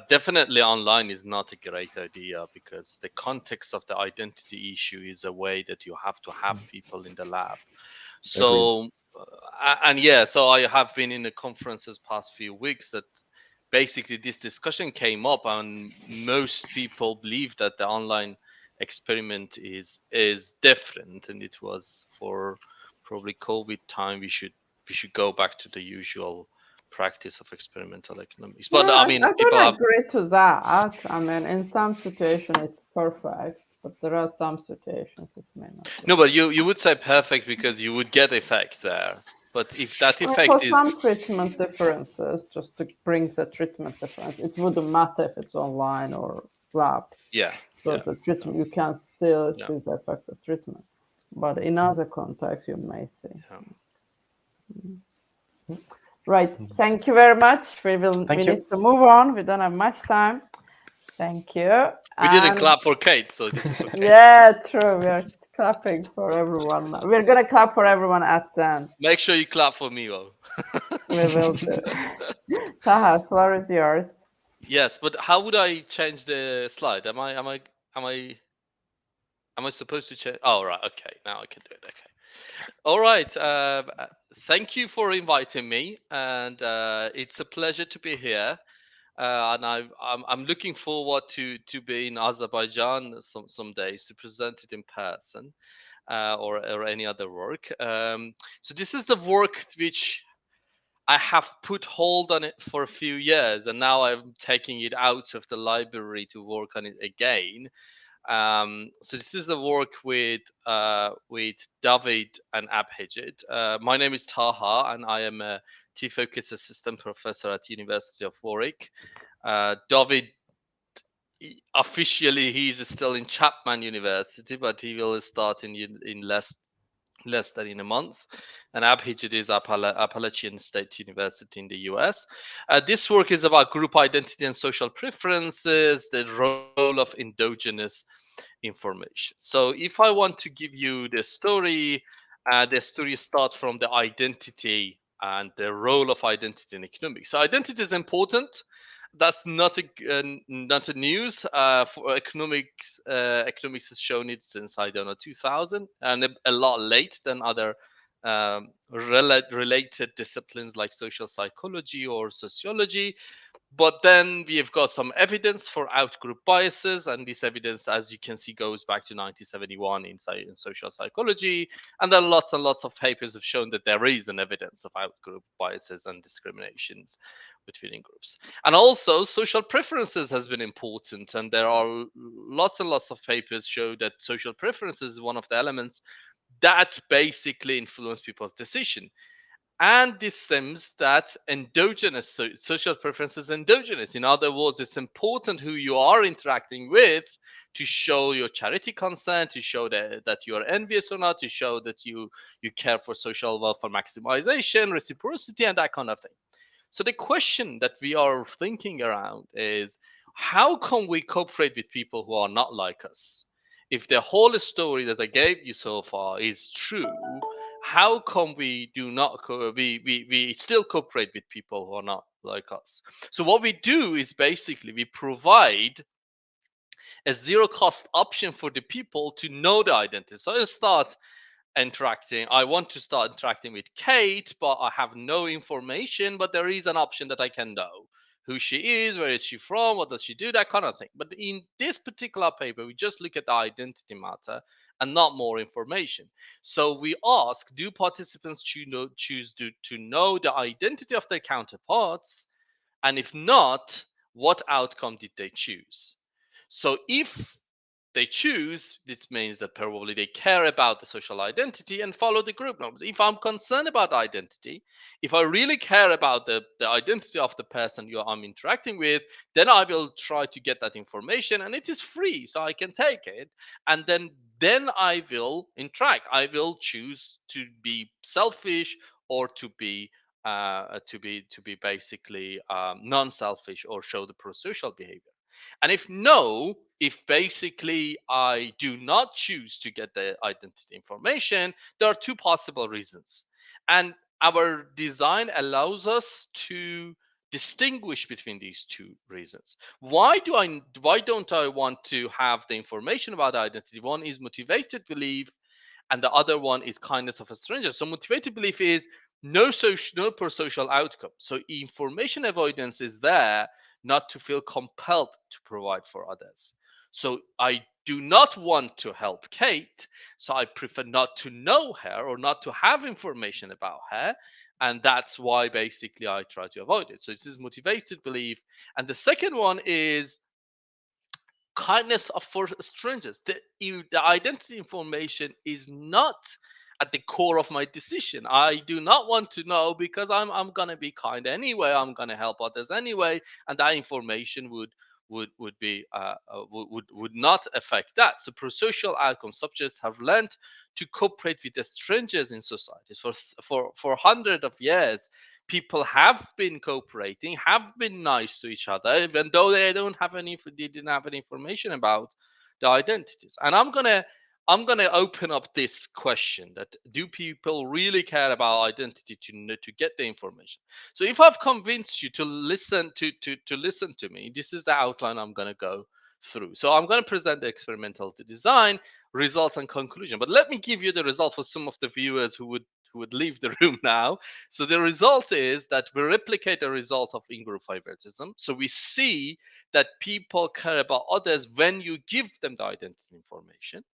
definitely online is not a great idea, because the context of the identity issue is a way that you have to have people in the lab. Agreed. So, and yeah, so I have been in the conferences past few weeks that basically this discussion came up, and most people believe that the online experiment is different, and it was for probably COVID time. We should go back to the usual practice of experimental economics. But Yeah, I I mean, people can have. agree to that. I mean, in some situations it's perfect, but there are some situations it may not be. No, but you would say perfect because you would get effect there. But if that I mean, for effect is, some treatment differences, just to bring the treatment difference, it wouldn't matter if it's online or lab. yeah, So yeah, the treatment, you can still yeah, see the effect of treatment. But in other contexts, you may see. yeah. Right. Thank you very much. We Thank you. need to move on. We don't have much time. Thank you. We didn't And clap for Kate, so this is for Kate. yeah, true. We are clapping for everyone now. We're gonna clap for everyone at the end. Make sure you clap for me, though. We will do. Taha, floor is yours. Yes, but how would I change the slide? Am I supposed to change? Oh, right. Okay, now I can do it. Okay. All right. Thank you for inviting me, and it's a pleasure to be here. And I'm looking forward to be in Azerbaijan some days to present it in person, or any other work. So this is the work which I have put hold on it for a few years, and now I'm taking it out of the library to work on it again. So this is the work with David and Abhijit. My name is Taha, and I am a T-Focus assistant professor at University of Warwick. David, officially, he's still in Chapman University, but he will start in less than in a month. And Abhijit is Appalachian State University in the US. This work is about group identity and social preferences, the role of endogenous information. So if I want to give you the story starts from the identity and the role of identity in economics. So identity is important. That's not a news for economics. Economics has shown it since, I don't know, 2000, and a lot late than other related disciplines like social psychology or sociology. But then we have got some evidence for outgroup biases, and this evidence, as you can see, goes back to 1971 in social psychology. And then lots and lots of papers have shown that there is an evidence of outgroup biases and discriminations between groups. And also, social preferences has been important, and there are lots and lots of papers show that social preferences is one of the elements that basically influence people's decision. And this seems that endogenous social preferences endogenous. In other words, it's important who you are interacting with to show your charity concern, to show that you are envious or not, to show that you care for social welfare maximization, reciprocity, and that kind of thing. So the question that we are thinking around is, how can we cooperate with people who are not like us? If the whole story that I gave you so far is true, how come we do not we still cooperate with people who are not like us? So what we do is basically we provide a zero cost option for the people to know the identity. So I start interacting. I want to start interacting with Kate, but I have no information. But there is an option that I can know who she is, where is she from, what does she do, that kind of thing. But in this particular paper, we just look at the identity matter and not more information. So we ask, do participants choose to know the identity of their counterparts? And if not, what outcome did they choose? So if they choose, this means that probably they care about the social identity and follow the group norms. If I'm concerned about identity, if I really care about the identity of the person I'm interacting with, then I will try to get that information, and it is free, so I can take it, and then I will interact. I will choose to be selfish or to be to be basically non-selfish or show the pro-social behavior? And if no, if basically I do not choose to get the identity information, there are two possible reasons. And our design allows us to distinguish between these two reasons. Why don't I want to have the information about identity? One is motivated belief, and the other one is kindness of a stranger. So motivated belief is no pro-social outcome. So information avoidance is there not to feel compelled to provide for others. So I do not want to help Kate, so I prefer not to know her or not to have information about her. And that's why basically I try to avoid it. So this is motivated belief. And the second one is kindness of for strangers. The identity information is not at the core of my decision. I do not want to know because I'm gonna be kind anyway. I'm gonna help others anyway, and that information would be would not affect that. So prosocial outcomes, subjects have learned to cooperate with the strangers in societies for hundreds of years. People have been cooperating, have been nice to each other, even though they didn't have any information about the identities. And I'm gonna open up this question: that do people really care about identity to get the information? So if I've convinced you to listen to listen to me, this is the outline I'm gonna go through. So I'm gonna present the experimental design, results, and conclusion. But let me give you the result for some of the viewers who would leave the room now. So the result is that we replicate the result of in-group favoritism. So we see that people care about others when you give them the identity information.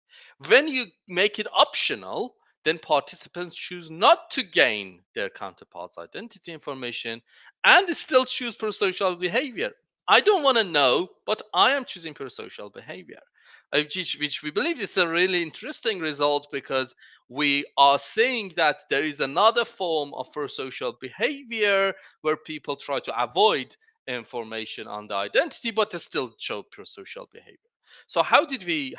When you make it optional, then participants choose not to gain their counterpart's identity information and still choose prosocial behavior. I don't want to know, but I am choosing prosocial behavior, which we believe is a really interesting result, because we are seeing that there is another form of prosocial behavior where people try to avoid information on the identity, but they still show prosocial behavior. So how did we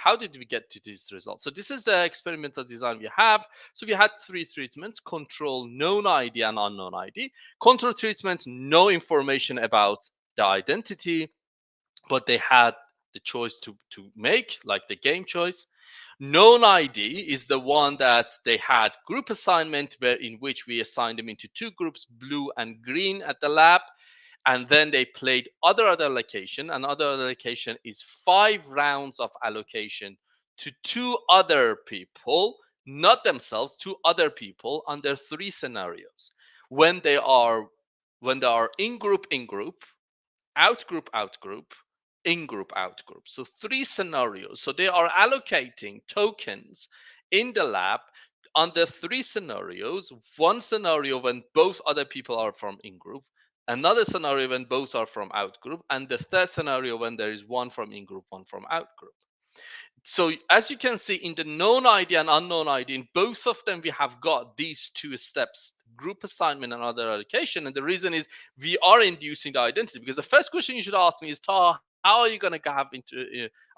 get to this result? So this is the experimental design we have. So we had three treatments: control, known ID, and unknown ID. Control treatments, no information about the identity, but they had the choice to make, like the game choice. Known ID is the one that they had group assignment, where in which we assigned them into two groups, blue and green, at the lab. And then they played other allocation, and other allocation is 5 rounds of allocation to two other people, not themselves, two other people, under three scenarios: when they are in group, out group, in group, out group. So three scenarios. So they are allocating tokens in the lab under three scenarios: one scenario when both other people are from in group, another scenario when both are from out group, and the third scenario when there is one from in group, one from out group. So as you can see, in the known ID and unknown ID, in both of them we have got these two steps: group assignment and other allocation. And the reason is we are inducing the identity, because the first question you should ask me is, Taha, how are you going to have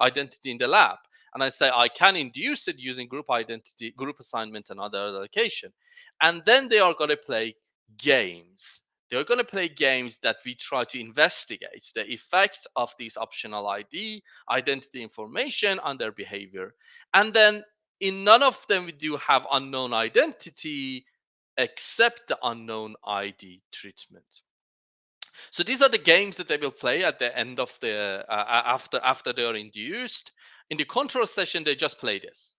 identity in the lab? And I say I can induce it using group identity, group assignment, and other allocation. And then they are going to play games. They're going to play games that we try to investigate the effects of these optional identity information on their behavior. And then in none of them we do have unknown identity, except the unknown ID treatment. So these are the games that they will play at the end of the after they are induced. In the control session, they just play this.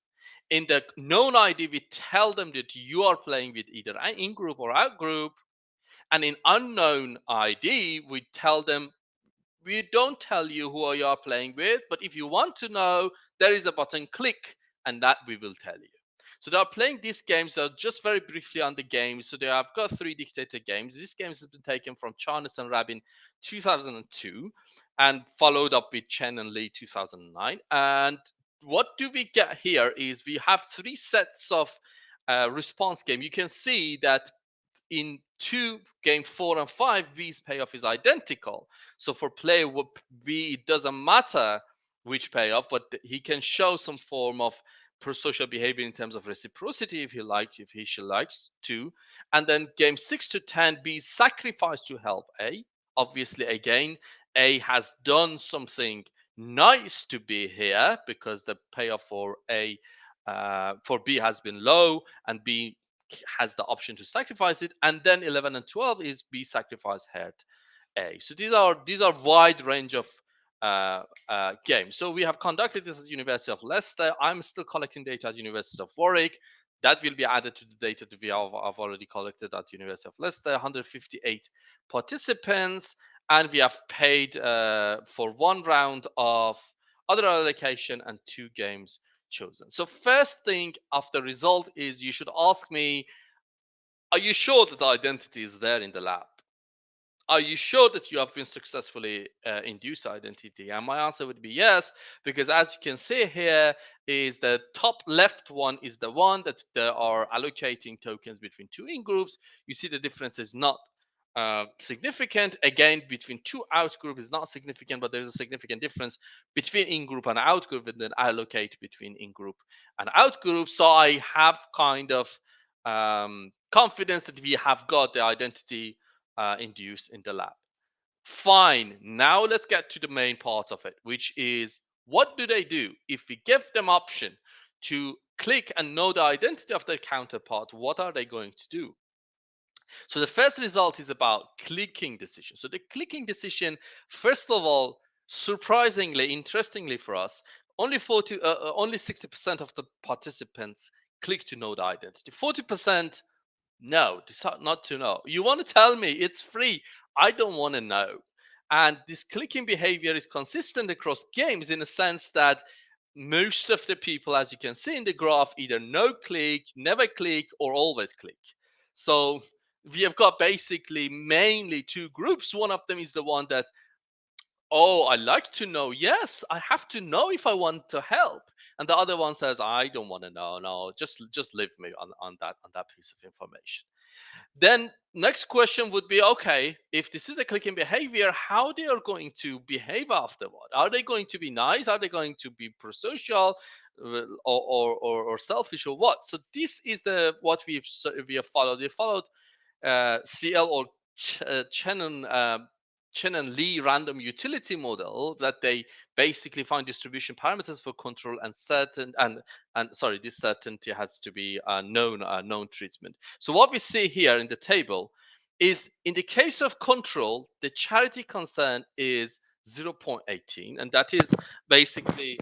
In the known ID, we tell them that you are playing with either in group or out group. And in unknown ID, we tell them, we don't tell you who you are playing with, but if you want to know, there is a button, click, and that we will tell you. So they are playing these games. Just very briefly on the games. So they have got 3 dictator games. These games have been taken from Charnes and Rabin 2002 and followed up with Chen and Lee 2009. And what do we get here is we have 3 sets of response game. You can see that in game 4 and 5, V's payoff is identical. So for player V, it doesn't matter which payoff, but he can show some form of pro-social behavior in terms of reciprocity if she likes to. And then game 6 to 10, B sacrifice to help A. Obviously, again, A has done something nice to be here because the payoff for A for B has been low, and B has the option to sacrifice it. And then 11 and 12 is B sacrifice hurt A. So these are wide range of games. So we have conducted this at the University of Leicester. I'm still collecting data at University of Warwick. That will be added to the data that I've already collected at University of Leicester. 158 participants, and we have paid for one round of other allocation and 2 games chosen. So first thing of the result is you should ask me, are you sure that the identity is there in the lab? Are you sure that you have been successfully induced identity? And my answer would be yes, because as you can see here, is the top left one is the one that they are allocating tokens between 2 in groups. You see the difference is not significant. Again, between 2 out group is not significant, but there's a significant difference between in group and out group, and then allocate between in group and out group. So I have kind of confidence that we have got the identity induced in the lab. Fine. Now let's get to the main part of it, which is what do they do if we give them option to click and know the identity of their counterpart? What are they going to do? So the first result is about clicking decision. So the clicking decision, first of all, surprisingly, interestingly for us, only 60% of the participants click to know the identity. 40% no, decide not to know. You want to tell me it's free. I don't want to know. And this clicking behavior is consistent across games in a sense that most of the people, as you can see in the graph, either no click, never click, or always click. So we have got basically mainly 2 groups. One of them is the one that, oh, I like to know. Yes, I have to know if I want to help. And the other one says, I don't want to know. No, just leave me on that piece of information. Then next question would be, okay, if this is a clicking behavior, how they are going to behave afterward? Are they going to be nice? Are they going to be prosocial, or selfish, or what? So this is what we have followed. We followed CL or Chen and Lee random utility model that they basically find distribution parameters for control and certain and sorry, this certainty has to be a known treatment. So what we see here in the table is in the case of control, the charity concern is 0.18, and that is basically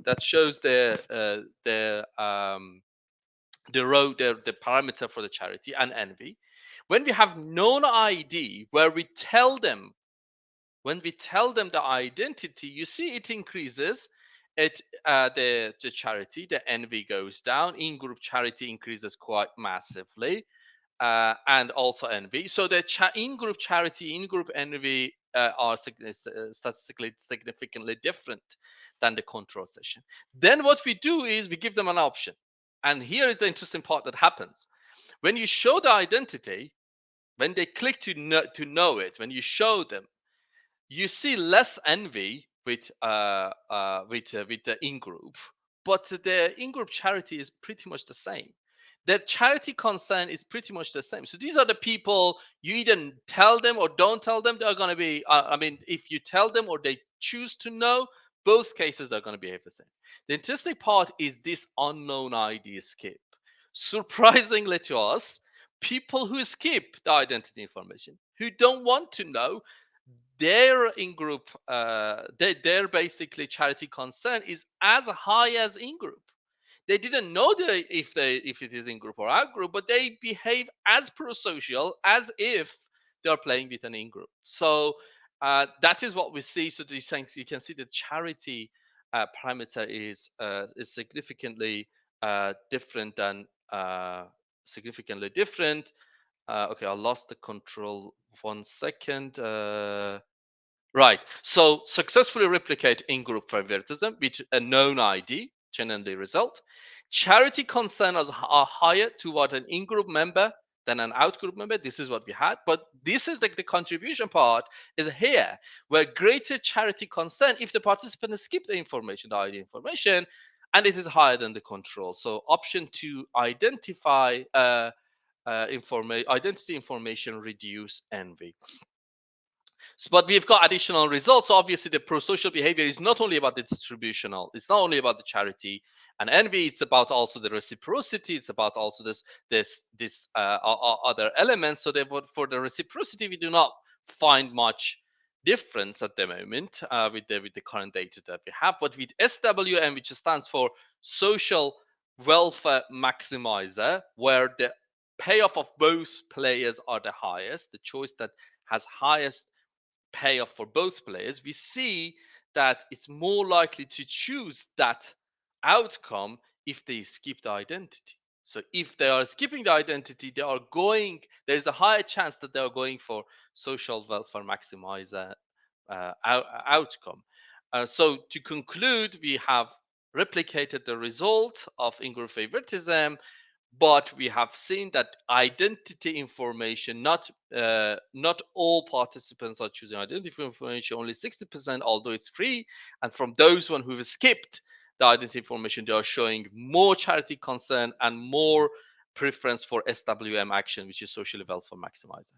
that shows the parameter for the charity and envy. When we have known ID, where we tell them the identity, you see it increases. The charity, the envy goes down. In-group charity increases quite massively, and also envy. So the in-group charity, in-group envy are statistically significantly different than the control session. Then what we do is we give them an option. And here is the interesting part that happens. When you show the identity, when they click to know it, when you show them, you see less envy with the in-group, but the in-group charity is pretty much the same. Their charity concern is pretty much the same. So these are the people you either tell them or don't tell them. They're going to be, if you tell them or they choose to know, both cases are going to behave the same. The interesting part is this unknown ID skip. Surprisingly to us, people who skip the identity information, who don't want to know, their in-group, their basically charity concern is as high as in-group. They didn't know if it is in-group or out-group, but they behave as pro-social as if they are playing with an in-group. So that is what we see. So these things, you can see the charity parameter is significantly different than significantly different. Okay, I lost the control. 1 second. Right. So successfully replicate in-group favoritism with a known ID, generally result. Charity concern are higher toward an in-group member than an out-group member. This is what we had. But this is like the contribution part is here, where greater charity concern, if the participant skip the information, the ID information, and it is higher than the control. So option 2, identify identity information, reduce envy. So, but we've got additional results. So obviously, the pro-social behavior is not only about the distributional, it's not only about the charity and envy, it's about also the reciprocity, it's about also this other elements. So therefore, for the reciprocity, we do not find much difference at the moment with the current data that we have. But with SWM, which stands for social welfare maximizer, where the payoff of both players are the highest, the choice that has highest payoff for both players, we see that it's more likely to choose that outcome if they skip the identity. So if they are skipping the identity, there's a higher chance that they are going for social welfare maximizer outcome. So to conclude, we have replicated the result of in-group favoritism, but we have seen that identity information, not all participants are choosing identity information, only 60%, although it's free. And from those one who've skipped the identity information, they are showing more charity concern and more preference for SWM action, which is social welfare maximizer.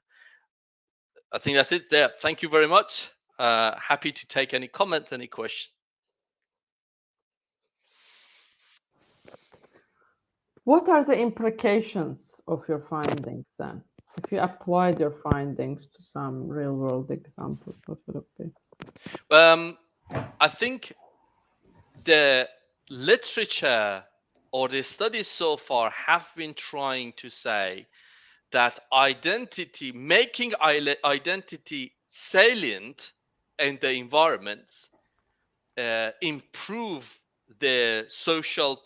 I think that's it there. Thank you very much. Happy to take any comments, any questions. What are the implications of your findings then? If you applied your findings to some real world examples, what would it be? I think the literature or the studies so far have been trying to say that making identity salient in the environments improve the social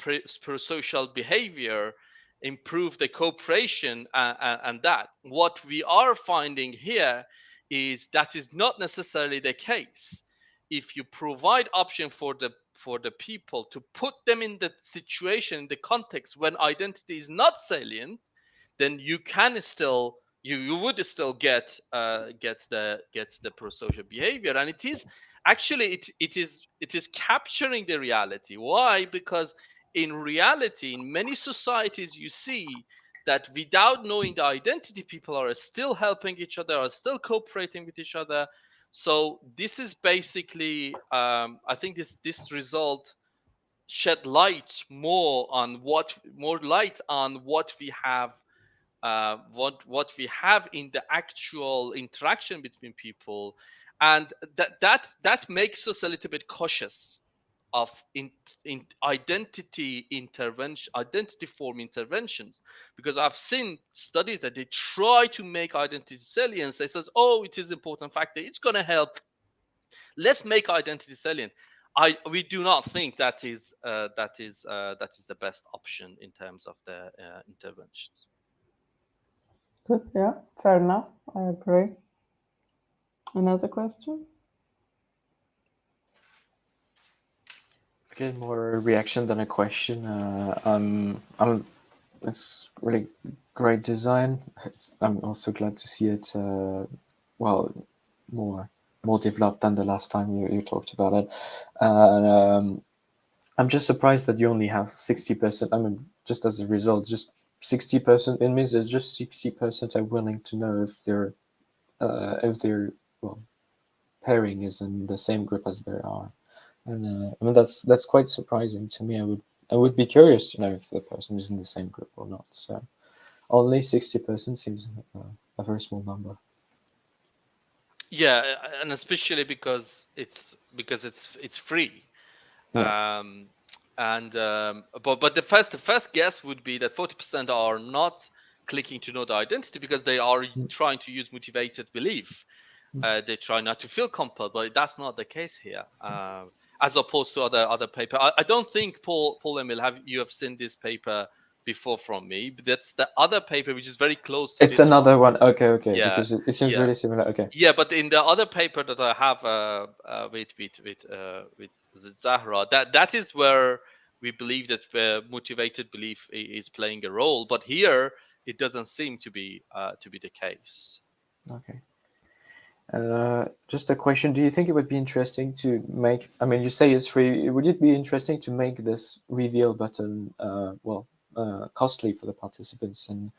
behavior, improve the cooperation, and that. What we are finding here is that is not necessarily the case. If you provide option for the people to put them in the situation, in the context when identity is not salient, then you can still you would still get the pro-social behavior. And it is actually it is capturing the reality. Why? Because in reality, in many societies, you see that without knowing the identity, people are still helping each other, are still cooperating with each other. So this is basically I think this result shed more light on what we have what we have in the actual interaction between people, and that makes us a little bit cautious of in identity form interventions, because I've seen studies that they try to make identity salient. They says, oh, it is important factor, it's going to help, let's make identity salient. We do not think that is the best option in terms of the interventions. Good, yeah, fair enough. I agree. Another question? Okay, more a reaction than a question. It's really great design. I'm also glad to see it, more developed than the last time you talked about it. I'm just surprised that you only have 60%. I mean, just as a result, just 60%. It means there's just 60% are willing to know if their pairing is in the same group as they are. And I mean, that's quite surprising to me. I would be curious to know if the person is in the same group or not. So only 60% seems a very small number. Yeah, and especially because it's free. Yeah. But the first guess would be that 40% are not clicking to know the identity because they are trying to use motivated belief. They try not to feel compelled, but that's not the case here. As opposed to other paper. I don't think Paul Emil you have seen this paper before from me, but that's the other paper which is very close to it's this another one. Okay, Yeah. Because it seems really similar. Okay. Yeah, but in the other paper that I have with Zahra, that is where we believe that motivated belief is playing a role, but here it doesn't seem to be the case. Okay. Just a question: do you think it would be interesting to make? I mean, you say it's free. Would it be interesting to make this reveal button, costly for the participants, and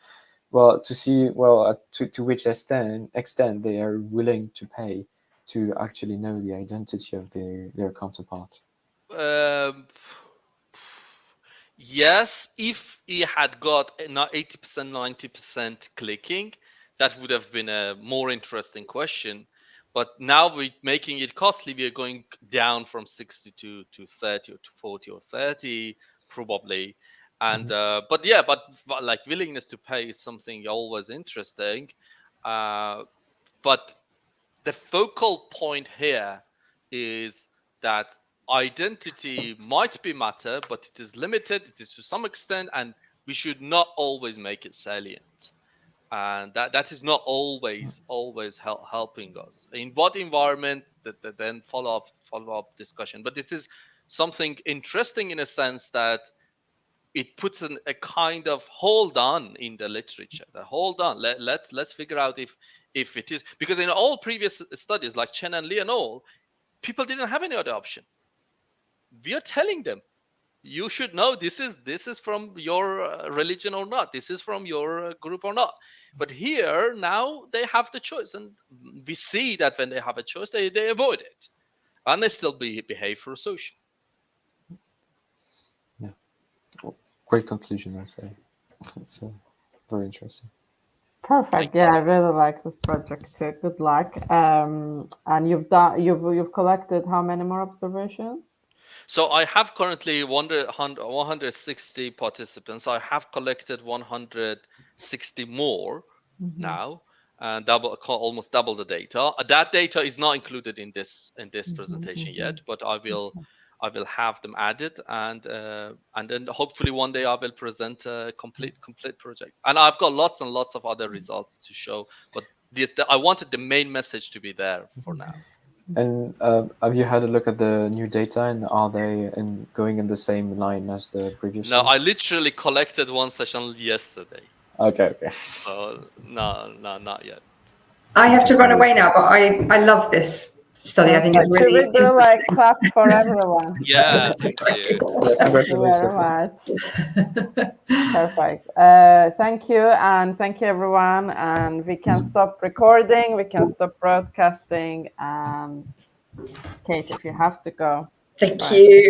to see to which extent they are willing to pay to actually know the identity of their counterpart? Um, yes, if he had got 80%, 90% clicking, that would have been a more interesting question. But now we're making it costly. We are going down from 60 to 30 or to 40 or 30 probably. And but like willingness to pay is something always interesting. But the focal point here is that identity might be matter, but it is limited, it is to some extent, and we should not always make it salient. And that is not always helping us. In what environment, that then follow up discussion. But this is something interesting in a sense that it puts a kind of hold on in the literature. The hold on. Let's figure out if it is, because in all previous studies like Chen and Lee and all, people didn't have any other option. We are telling them, you should know this is from your religion or not. This is from your group or not. But here now they have the choice, and we see that when they have a choice, they avoid it, and they still behave for social. Yeah, great conclusion, I say. It's very interesting. Perfect. Yeah, I really like this project too. Good luck. And you've collected how many more observations? So I have currently 160 participants. I have collected 160 more now, and almost double the data. That data is not included in this presentation yet, but I will have them added, and then hopefully one day I will present a complete project. And I've got lots and lots of other results to show, but I wanted the main message to be there for now. And have you had a look at the new data, and are they going in the same line as the previous? No, I literally collected one session yesterday. Okay. So no, not yet. I have to run away now, but I love this study. I think it's really. Should we do like clap for everyone? Yeah, thank you. Thank you very much. Perfect. Thank you, and thank you everyone. And we can stop recording. We can stop broadcasting. And Kate, if you have to go. Thank you.